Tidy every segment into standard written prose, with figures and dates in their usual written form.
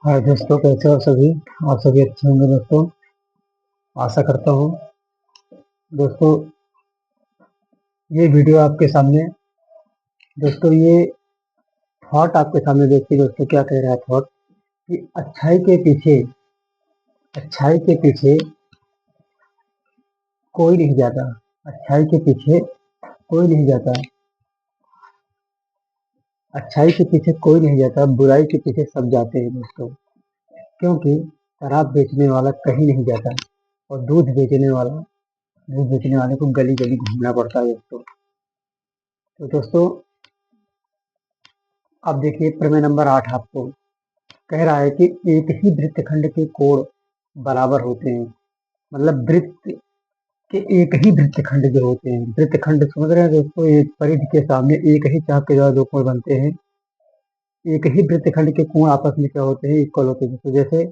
हाय दोस्तों, कैसे हो सभी। आप सभी अच्छे होंगे दोस्तों, आशा करता हूँ। दोस्तों, ये वीडियो आपके सामने, दोस्तों ये थॉट आपके सामने देखिए दोस्तों, क्या कह रहा है थॉट कि अच्छाई के पीछे कोई नहीं जाता। अच्छाई के पीछे कोई नहीं जाता। अच्छाई के पीछे कोई नहीं जाता, बुराई के पीछे सब जाते हैं दोस्तों। क्योंकि शराब बेचने वाला कहीं नहीं जाता और दूध बेचने वाले को गली गली घूमना पड़ता है दोस्तों। तो दोस्तों, अब देखिए प्रमेय नंबर 8 आपको कह रहा है कि एक ही वृत्तखंड के कोण बराबर होते हैं। मतलब वृत्त के एक ही वृत्तखंड जो होते हैं, वृत्तखंड समझ रहे हैं दोस्तों, एक परिधि के सामने एक ही चाप के द्वारा दो कोण बनते हैं। एक ही वृत्तखंड के कोण आपस में क्या होते हैं, इक्वल होते हैं। तो जैसे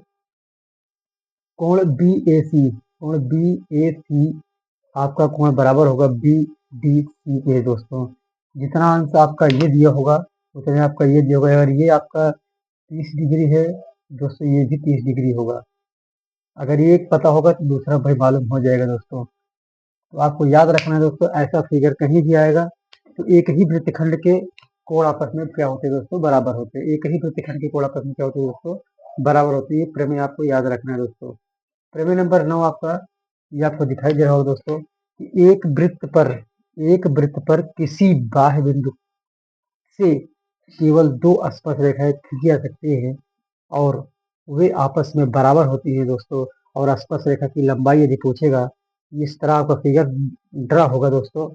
कोण बी ए सी, कोण बी ए सी आपका कोण बराबर होगा बी डी सी के दोस्तों। जितना अंश आपका ये दिया होगा उतने आपका ये दिया होगा। अगर ये आपका 30 डिग्री है दोस्तों, ये भी 30 डिग्री होगा। अगर ये एक पता होगा तो दूसरा भाई मालूम हो जाएगा दोस्तों। तो आपको याद रखना है दोस्तों, ऐसा फिगर कहीं भी आएगा तो एक ही वृत्तखंड के कोण आपस में क्या होते हैं दोस्तों, बराबर होते हैं। एक ही वृत्तखंड के कोण आपस में क्या होते हैं दोस्तों, बराबर होते हैं। ये प्रमेय आपको याद रखना है दोस्तों। प्रमेय नंबर 9 आपका, ये आपको दिखाई दे रहा होगा दोस्तों कि एक वृत्त पर किसी बाह्य बिंदु से केवल दो स्पर्श रेखाएं खींची जा सकती हैं और वे आपस में बराबर होती हैं दोस्तों। और स्पर्श रेखा की लंबाई यदि पूछेगा, इस तरह आपका फिगर ड्रा होगा दोस्तों।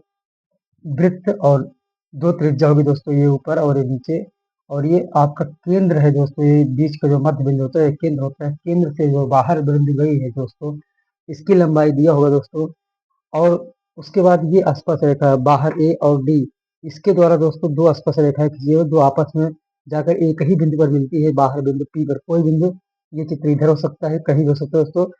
वृत्त और दो त्रिज्या होगी दोस्तों, ये ऊपर और ये नीचे। और ये आपका केंद्र है दोस्तों, ये बीच का जो मध्य बिंदु होता है केंद्र होता है। केंद्र से जो बाहर बिंदु गई है दोस्तों, इसकी लंबाई दिया होगा दोस्तों। और उसके बाद ये स्पर्श रेखा बाहर ए और डी, इसके द्वारा दोस्तों दो स्पर्श रेखाएं खींची हुई जो आपस में जाकर एक ही बिंदु पर मिलती है, बाहर बिंदु पी पर। कोई बिंदु, ये चित्र इधर हो सकता है, कहीं भी हो सकता है दोस्तों।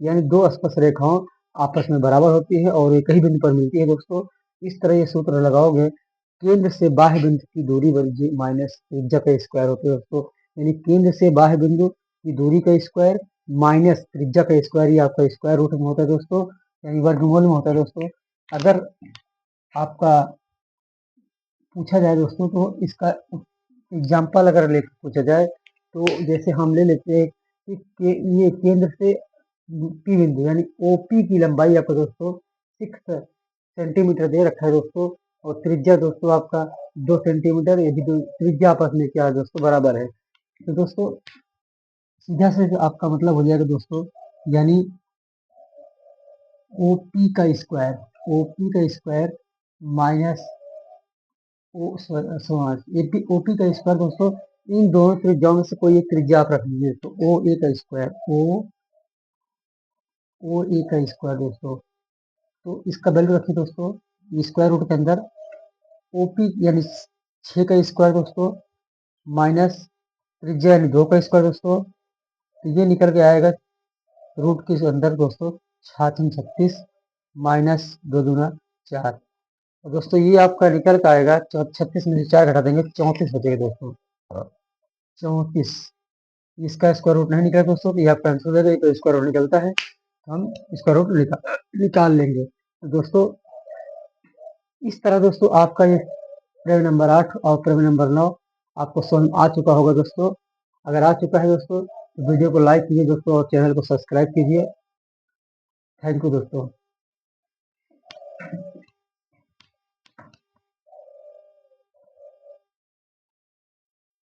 यानी दो स्पर्श रेखाओं आपस में बराबर होती है और एक ही बिंदु पर मिलती है दोस्तों। इस तरह ये सूत्र लगाओगे, केंद्र से बाह्य बिंदु की दूरी वर्ग माइनस त्रिज्या का स्क्वायर होती है दोस्तों। यानी केंद्र से बाह्य बिंदु की दूरी का स्क्वायर माइनस त्रिज्या का स्क्वायर, ये आपका स्क्वायर रूट में होता है दोस्तों, यानी वर्गमूल में होता है दोस्तों। अगर आपका पूछा जाए दोस्तों तो इसका एग्जाम्पल अगर लेकर पूछा जाए तो जैसे हम ले लेते हैं कि ये केंद्र से पी बिंदु यानी ओपी की लंबाई आपको दोस्तों 6 सेंटीमीटर दे रखा है दोस्तों। और त्रिज्या दोस्तों आपका 2 सेंटीमीटर, ये भी दो त्रिज्या आपस में क्या है दोस्तों, बराबर है। तो दोस्तों सीधा से आपका मतलब हो जाएगा दोस्तों, यानी ओपी का स्क्वायर माइनस ओपी का स्क्वायर दोस्तों। इन दोनों त्रिज्याओं में से कोई एक त्रिज्या आप रख लीजिए तो ओ ए का स्क्वायर दोस्तों। तो इसका वैल्यू रखिए दोस्तों स्क्वायर रूट के अंदर। ओपी यानी 6 का स्क्वायर दोस्तों माइनस त्रिज्या यानी 2 का स्क्वायर दोस्तों। तो ये निकल के आएगा रूट के अंदर दोस्तों 6×36 माइनस 2×4। और दोस्तों ये आपका निकल के आएगा 36 में से 4 घटा देंगे 34 बचेगा दोस्तों। 34, इसका स्क्वायर रूट नहीं निकला दोस्तों, तो ये आपका आंसर हो जाएगा। स्क्वायर रूट निकलता है तो हम स्क्वायर रूट निकाल लेंगे। तो दोस्तों इस तरह दोस्तों आपका ये प्रमेय नंबर 8 और प्रमेय नंबर 9 आपको समझ आ चुका होगा दोस्तों। अगर आ चुका है दोस्तों तो वीडियो को लाइक कीजिए दोस्तों और चैनल को सब्सक्राइब कीजिए। थैंक यू दोस्तों।